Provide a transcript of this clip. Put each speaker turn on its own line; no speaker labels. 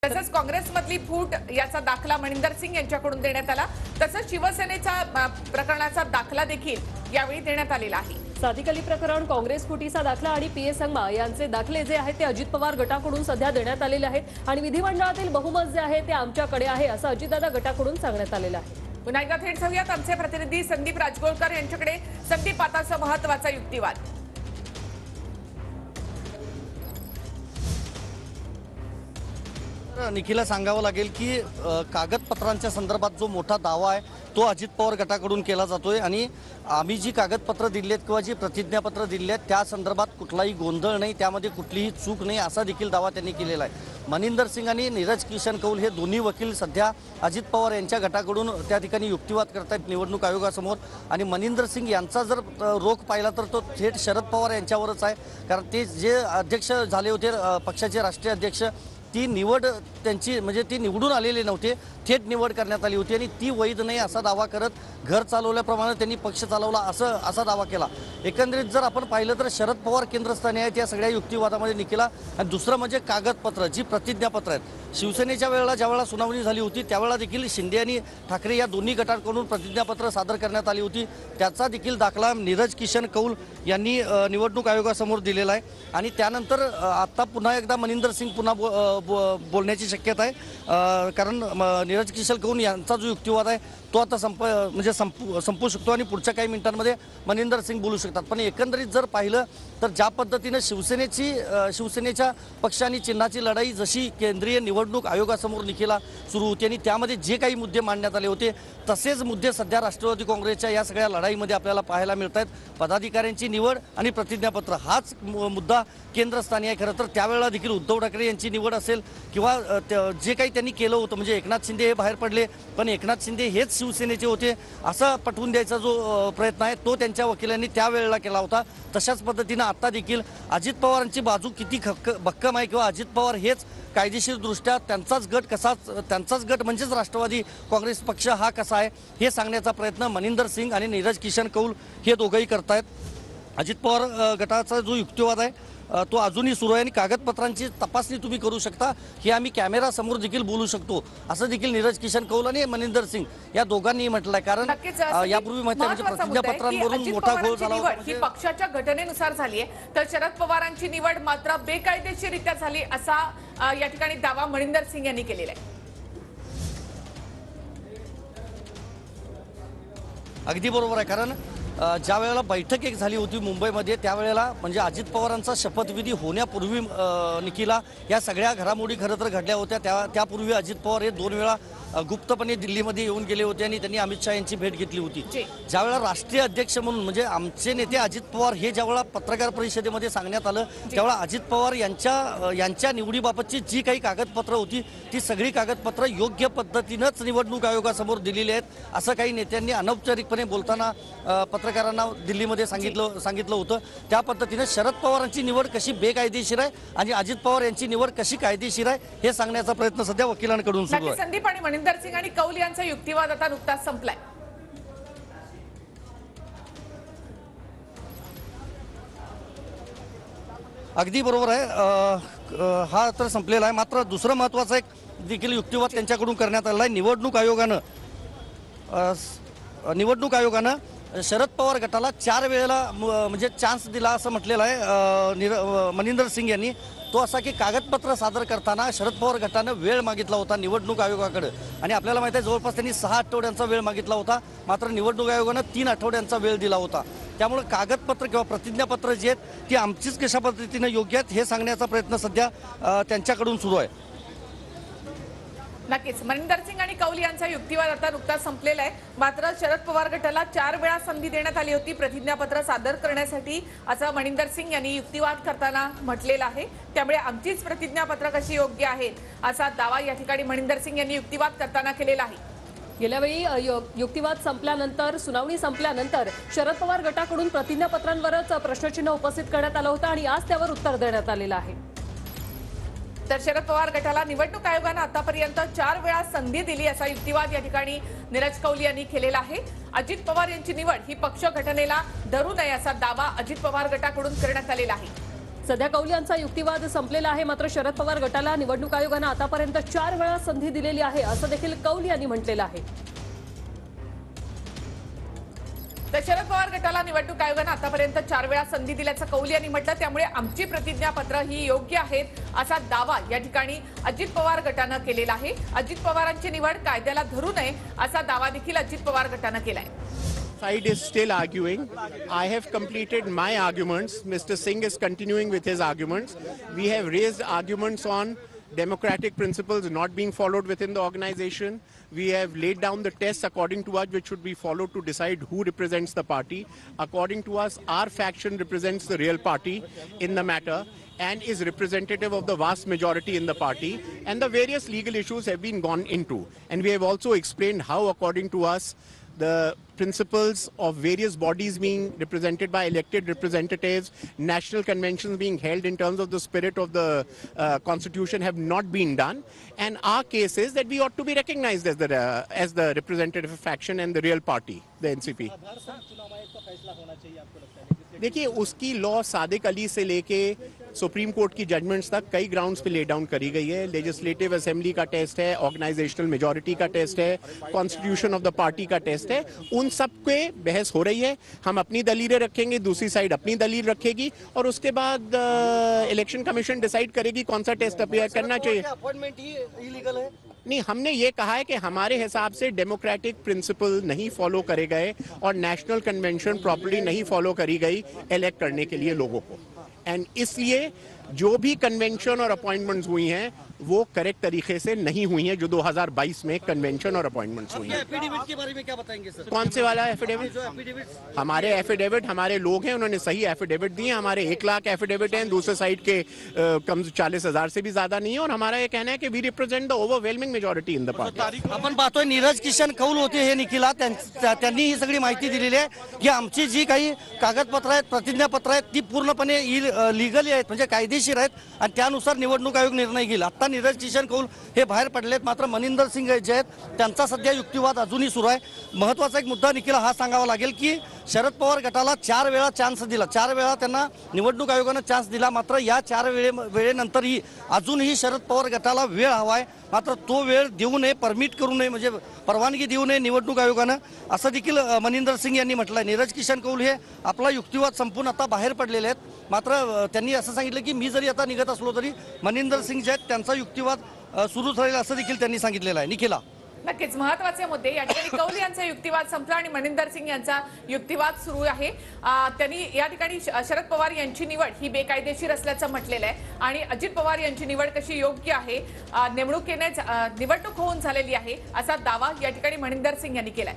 तसंच काँग्रेसमधली फूट याचा दाखला मनिंदर सिंग यांच्याकडून देण्यात आला। तसंच शिवसेनेचा प्रकरणाचा दाखला देखील यावेळी देण्यात आलेला आहे।
सादिक अली प्रकरण, काँग्रेस फुटीचा दाखला आणि पीए संगमा यांचे दाखले जे आहेत ते अजित पवार गटाकडून सध्या देण्यात आलेले आहेत आणि विधिमंडळातील बहुमत जे आहे ते आमच्याकडे आहे असं अजितदादा गटाकडून सांगण्यात आलेलं आहे।
पुन्हा एकदा थेट जाऊयात आमचे प्रतिनिधी संदीप राजगोळकर यांच्याकडे। संदीप, आताचा महत्त्वाचा युक्तिवाद
निखिला सांगावं लागेल की कागदपत्रांच्या संदर्भात जो मोठा दावा आहे तो अजित पवार गटाकडून केला जातोय आणि आम्ही जी कागदपत्र दिली आहेत किंवा जी प्रतिज्ञापत्र दिली आहेत त्या संदर्भात कुठलाही गोंधळ नाही, त्यामध्ये कुठलीही चूक नाही असा देखील दावा त्यांनी केलेला आहे। मनिंदर सिंग आणि नीरज किशन कौल हे दोन्ही वकील सध्या अजित पवार यांच्या गटाकडून त्या ठिकाणी युक्तिवाद करतायत निवडणूक आयोगासमोर आणि मनिंदर सिंग यांचा जर रोख पाहिला तर तो थेट शरद पवार यांच्यावरच आहे, कारण ते जे अध्यक्ष झाले होते पक्षाचे राष्ट्रीय अध्यक्ष ती निवड त्यांची म्हणजे ती निवडून आलेले नव्हते, थेट निवड करण्यात आली होती आणि ती वैध नाही असा दावा करत घर चालवल्याप्रमाणे त्यांनी पक्ष चालवला असा दावा केला। एकंदरीत जर आपण पाहिलं तर शरद पवार केंद्रस्थानी आहेत या सगळ्या युक्तिवादामध्ये निखिला। आणि दुसरं म्हणजे कागदपत्र जी प्रतिज्ञापत्र आहेत, शिवसेनेच्या वेळेला ज्यावेळेला सुनावणी झाली होती त्यावेळेला देखील शिंदे आणि ठाकरे या दोन्ही गटांकडून प्रतिज्ञापत्र सादर करण्यात आली होती, त्याचा देखील दाखला नीरज किशन कौल यांनी निवडणूक आयोगासमोर दिलेला आहे। आणि त्यानंतर आता पुन्हा एकदा मनिंदर सिंग पुन्हा बोलण्याची शक्यता आहे, कारण नीरज किशन कौल यांचा जो युक्तिवाद आहे तो आता संपू शकतो आणि पुढच्या काही मिनिटांमध्ये मनिंदर सिंग बोलू शकतात। पण एकंदरीत जर पाहिलं तर ज्या पद्धतीनं शिवसेनेच्या पक्ष आणि चिन्हाची लढाई जशी केंद्रीय निवडणूक आयोगासमोर निखिला सुरू होती आणि त्यामध्ये जे काही मुद्दे मांडण्यात आले होते तसेच मुद्दे सध्या राष्ट्रवादी काँग्रेसच्या या सगळ्या लढाईमध्ये आपल्याला पाहायला मिळत आहेत। पदाधिकाऱ्यांची निवड आणि प्रतिज्ञापत्र हाच मुद्दा केंद्रस्थानी आहे। खरं तर त्यावेळेला देखील उद्धव ठाकरे यांची निवड असेल किंवा जे काही त्यांनी केलं होतं म्हणजे एकनाथ शिंदे हे बाहेर पडले पण एकनाथ शिंदे हेच शिवसेनेचे होते असं पटवून द्यायचा जो प्रयत्न आहे तो त्यांच्या वकिलांनी त्यावेळेला केला होता। तशाच पद्धतीनं आता देखील अजित पवारांची बाजू किती भक्कम आहे किंवा अजित पवार हेच कायदेशीरदृष्ट्या त्यांचाच गट म्हणजेच राष्ट्रवादी काँग्रेस पक्ष हा कसा आहे हे सांगण्याचा प्रयत्न मनिंदर सिंग आणि नीरज किशन कौल हे दोघंही करतायत। अजित पवार गटाचा जो युक्तिवाद आहे तो अजूनही सुरू आहे आणि कागदपत्रांची तपासणी तुम्ही करू शकता, हे आम्ही कॅमेरा समोर देखील बोलू शकतो असं देखील नीरज किशन कौल आणि मनिंदर सिंग या दोघांनी म्हटलंय। कारण यापूर्वी माहिती म्हणजे प्रतिज्ञापत्रांवरून मोठा घोळ झाला
ही पक्षाच्या घटनेनुसार झाली आहे तर शरद पवारांची निवड मात्र बेकायदेशीररित्या झाली असा या ठिकाणी दावा मनिंदर सिंग यांनी केलेला आहे।
अगदी बरोबर आहे, कारण ज्या वेळेला बैठक एक झाली होती मुंबईमध्ये त्यावेळेला म्हणजे अजित पवारांचा शपथविधी होण्यापूर्वी निखिला या सगळ्या घडामोडी खरं तर घडल्या होत्या। त्यापूर्वी अजित पवार हे 2 वेळा गुप्तपणे दिल्लीमध्ये येऊन गेले होते आणि त्यांनी अमित शहा यांची भेट घेतली होती। ज्यावेळेला राष्ट्रीय अध्यक्ष म्हणून म्हणजे आमचे नेते अजित पवार हे ज्यावेळेला पत्रकार परिषदेमध्ये सांगण्यात आलं त्यावेळेला अजित पवार यांच्या निवडीबाबतची जी काही कागदपत्र होती ती सगळी कागदपत्र योग्य पद्धतीनंच निवडणूक आयोगासमोर दिलेली आहेत असं काही नेत्यांनी अनौपचारिकपणे बोलताना पत्रकारांना दिल्लीमध्ये सांगितलं होतं। त्या पद्धतीने शरद पवारांची निवड कशी बेकायदेशीर आहे आणि अजित पवार यांची निवड कशी कायदेशीर आहे हे सांगण्याचा प्रयत्न सध्या वकिलांकडून सुरू आहे।
संदीप आणि मनिंदर सिंग आणि कौल यांचा युक्तिवाद आता नुकताच संपलाय।
अगदी बरोबर आहे, हा तर संपलेला आहे। मात्र दुसरं महत्त्वाचं एक देखील युक्तिवाद त्यांच्याकडून करण्यात आलेला आहे। निवडणूक आयोगानं शरद पवार गटाला 4 वेळेला म्हणजे चान्स दिला असं म्हटलेलं आहे मनिंदर सिंग यांनी। तो असा की कागदपत्र सादर करताना शरद पवार गटानं वेळ मागितला होता निवडणूक आयोगाकडे आणि आपल्याला माहिती आहे जवळपास त्यांनी 6 आठवड्यांचा वेळ मागितला होता, मात्र निवडणूक आयोगानं 3 आठवड्यांचा वेळ दिला होता। त्यामुळे कागदपत्र किंवा प्रतिज्ञापत्र जी आहेत ती आमचीच कशा पद्धतीनं योग्य आहेत हे सांगण्याचा प्रयत्न सध्या त्यांच्याकडून सुरू आहे।
नक्कीच मनिंदर सिंग आणि कौल यांचा युक्तिवाद आता नुकताच संपलेला आहे। मात्र शरद पवार गटाला 4 वेळा संधी देण्यात आली होती प्रतिज्ञापत्र सादर करण्यासाठी असं मनिंदर सिंग यांनी युक्तिवाद करताना म्हटलेलं आहे। त्यामुळे आमचीच प्रतिज्ञापत्र कशी योग्य आहेत असा दावा या ठिकाणी मनिंदर सिंग यांनी युक्तिवाद करताना केलेला आहे।
गेल्यावेळी युक्तिवाद संपल्यानंतर सुनावणी संपल्यानंतर शरद पवार गटाकडून प्रतिज्ञापत्रांवरच प्रश्नचिन्ह उपस्थित करण्यात आलं होतं आणि आज त्यावर उत्तर देण्यात आलेलं आहे।
तर शरद पवार गटाला निवडणूक आयोगानं आतापर्यंत 4 वेळा संधी दिली असा युक्तिवाद या ठिकाणी नीरज कौल यांनी केलेला आहे। अजित पवार यांची निवड ही पक्ष घटनेला धरू नये असा दावा अजित पवार गटाकडून करण्यात आलेला आहे।
सध्या कौल यांचा युक्तिवाद संपलेला आहे, मात्र शरद पवार गटाला निवडणूक आयोगानं आतापर्यंत 4 वेळा संधी दिलेली आहे असं देखील कौल यांनी म्हटलेलं आहे.
तर शरद पवार गटाला निवडणूक आयोगानं आतापर्यंत 4 वेळा संधी दिल्याचं कौल यांनी म्हटलं. त्यामुळे आमची प्रतिज्ञापत्र ही योग्य आहेत असा दावा या ठिकाणी अजित पवार गटानं केलेला आहे. अजित पवारांची निवड कायद्याला धरू नये असा दावा देखील अजित पवार गटानं केलाय.
Side is still arguing. I have completed my arguments. Mr. Singh is continuing with his arguments. We have raised arguments on democratic principles not being followed within the organization. We have laid down the tests according to us which should be followed to decide who represents the party. According to us, our faction represents the real party in the matter and is representative of the vast majority in the party, and the various legal issues have been gone into. And we have also explained how, according to us, the principles of various bodies being represented by elected representatives, national conventions being held in terms of the spirit of the constitution have not been done. And our case is that we ought to be recognized as the representative faction and the real party, the NCP. देखिए, उसकी law Sadiq Ali से लेके supreme court की judgements तक कई grounds पे lay down करी गई है. Legislative assembly का taste है, ऑर्गेनाइजेशनल मेजॉरिटी का टेस्ट है, कॉन्स्टिट्यूशन ऑफ द पार्टी का टेस्ट है. उन सब पे बहस हो रही है. हम अपनी दलीलें रखेंगे, दूसरी साइड अपनी दलील रखेगी और उसके बाद इलेक्शन कमीशन डिसाइड करेगी कौन सा टेस्ट अपेयर करना चाहिए.
अपॉइंटमेंट ही इलीगल है.
नहीं, हमने ये कहा है कि हमारे हिसाब से डेमोक्रेटिक प्रिंसिपल नहीं फॉलो करे गए और नेशनल कन्वेंशन प्रॉपर्ली नहीं फॉलो करी गई इलेक्ट करने के लिए लोगों को. एंड इसलिए जो भी कन्वेंशन और अपॉइंटमेंट्स हुई हैं वो करेक्ट तरीके से नहीं हुई हैं जो 2022 में कन्वेंशन और अपॉइंटमेंट्स हुई हैं.
एफिडेविट के बारे में क्या बताएंगे सर?
कौन से वाला एफिडेविट?
जो एफिडेविट
हमारे एफिडेविट, हमारे लोग हैं, उन्होंने सही एफिडेविट दिए. हमारे 1 लाख एफिडेविट हैं, दूसरे साइड के कम 40,000 से भी ज्यादा नहीं है. और हमारा ये कहना है कि we represent the overwhelming majority in the party.
आपण पाहतोय नीरज किशन कौल होते हे निखिला, त्यांनी ही सगळी माहिती दिलेली आहे की आमची जी काही कागदपत्र आहेत, प्रतिज्ञापत्र आहेत ती पूर्णपणे लिगली आहेत, म्हणजे कायदेशीर आहेत आणि त्यानुसार निवडणूक आयोग निर्णय घेईल. आता नीरज किशन कौल हे बाहेर पडलेत, मात्र मनिंदर सिंग जे आहेत त्यांचा सध्या युक्तिवाद अजूनही सुरू आहे. महत्वाचा एक मुद्दा निखिला हा सांगावा लागेल की शरद पवार गटाला 4 वेळा चान्स दिला, 4 वेळा त्यांना निवडणूक आयोगानं चान्स दिला. मात्र या 4 वेळेनंतरही अजूनही शरद पवार गटाला वेळ हवाय. मात्र तो वेळ देऊ नये, परमिट करू नये, म्हणजे परवानगी देऊ नये निवडणूक आयोगानं, असं देखील मनिंदर सिंग यांनी म्हटलंय. नीरज किशन कौल हे आपला युक्तिवाद संपून आता बाहेर पडलेले आहेत. मात्र त्यांनी असं सांगितलं की मी जरी आता निघत असलो तरी मनिंदर सिंग जे आहेत त्यांचा युक्तिवाद सुरूच राहील असं देखील त्यांनी सांगितलेलं आहे. निखिला,
नक्कीच महत्वाचे मुद्दे या ठिकाणी कौल यांचा युक्तिवाद संपला आणि मनिंदर सिंग यांचा युक्तिवाद सुरू आहे. त्यांनी या ठिकाणी शरद पवार यांची निवड ही बेकायदेशीर असल्याचं म्हटलेलं आहे आणि अजित पवार यांची निवड कशी योग्य आहे, नेमणुकीने निवडणूक होऊन झालेली आहे असा दावा या ठिकाणी मनिंदर सिंग यांनी केलाय.